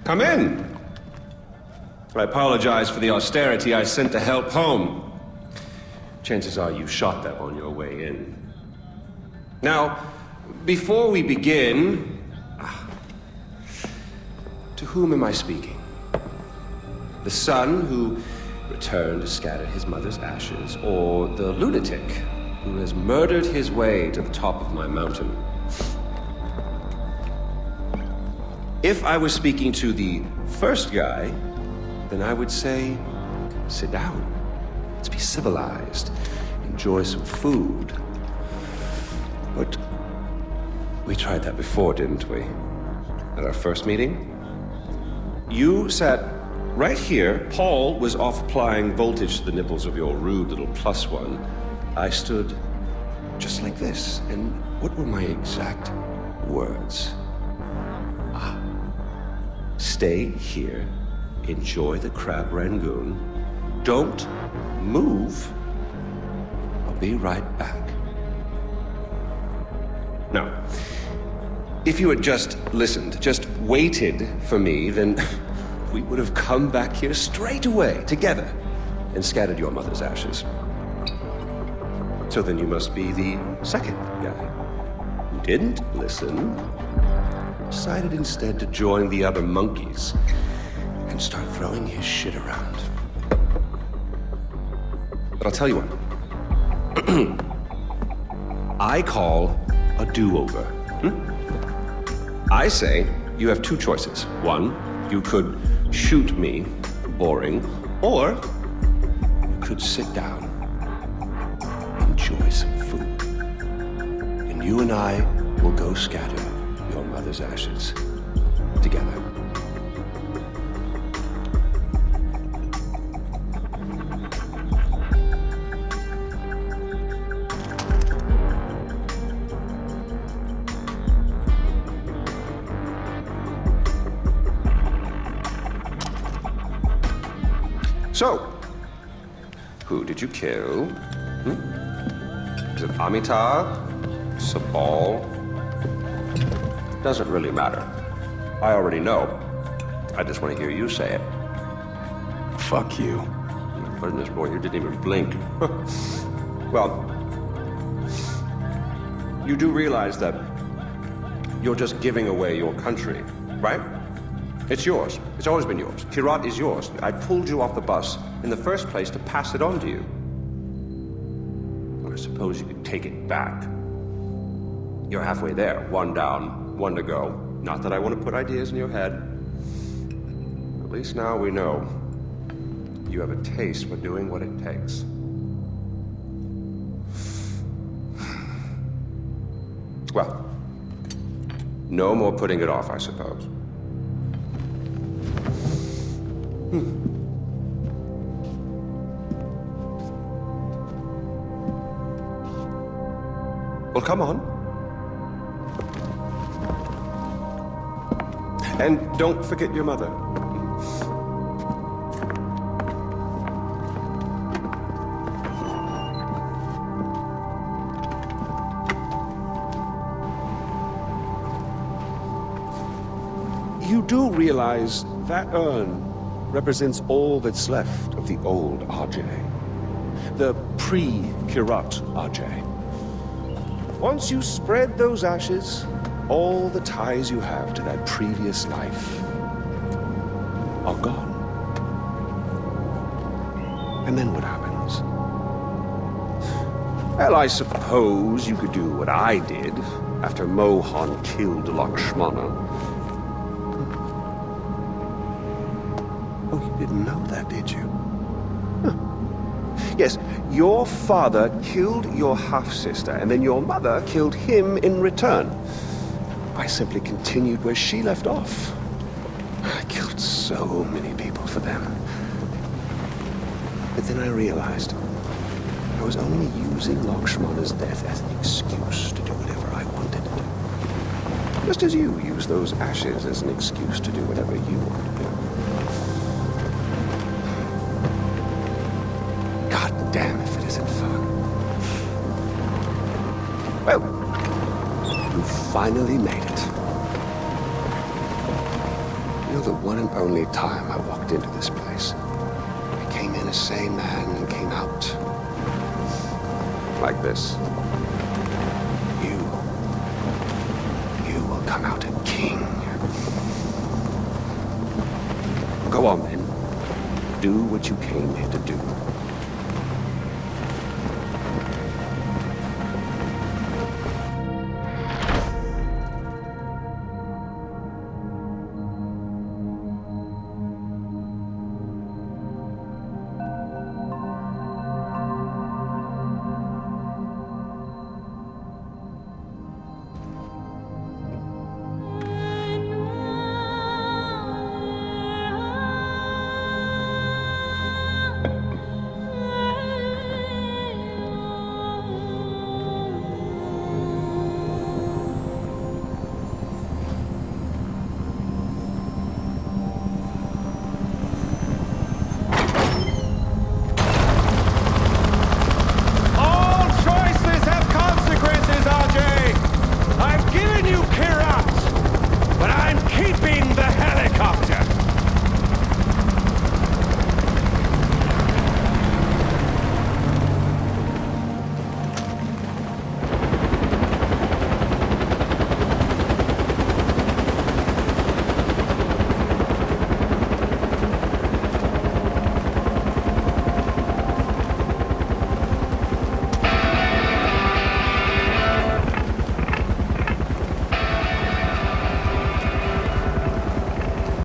Come in. I apologize for the austerity I sent to help home. Chances are you shot them on your way in. Now, before we begin, to whom am I speaking? The son who returned to scatter his mother's ashes, or the lunatic who has murdered his way to the top of my mountain? If I was speaking to the first guy, then I would say, sit down. Let's be civilized. Enjoy some food. But we tried that before, didn't we? At our first meeting? You sat right here. Paul was off applying voltage to the nipples of your rude little plus one. I stood just like this. And what were my exact words? Stay here. Enjoy the crab rangoon. Don't move. I'll be right back. Now, if you had just listened, just waited for me, then we would have come back here straight away, together, and scattered your mother's ashes. So then you must be the second guy who didn't listen, decided instead to join the other monkeys and start throwing his shit around. But I'll tell you what. I call a do-over. I say you have two choices. One, you could shoot me, boring, or you could sit down, enjoy some food, and you and I will go scatter your mother's ashes together. So, who did you kill? Is it Amitabh? Sabal? Doesn't really matter. I already know. I just want to hear you say it. Fuck you. My goodness, boy, you didn't even blink. Well, you do realize that you're just giving away your country, right? It's yours. It's always been yours. Kyrat is yours. I pulled you off the bus in the first place to pass it on to you. Well, I suppose you could take it back. You're halfway there. One down, one to go. Not that I want to put ideas in your head. At least now we know you have a taste for doing what it takes. Well, no more putting it off, I suppose. Well, come on. And don't forget your mother. You do realize that urn represents all that's left of the old RJ. The pre-Kyrat RJ. Once you spread those ashes, all the ties you have to that previous life are gone. And then what happens? Well, I suppose you could do what I did after Mohan killed Lakshmana. Oh, you didn't know that, did you? Huh. Yes, your father killed your half-sister, and then your mother killed him in return. I simply continued where she left off. I killed so many people for them. But then I realized I was only using Lakshmana's death as an excuse to do whatever I wanted. Just as you use those ashes as an excuse to do whatever you want to do. God damn if it isn't fun. Well, you finally made it. know the one and only time I walked into this place, I came in a sane man and came out like this. You will come out a king. Go on, then. Do what you came here to do.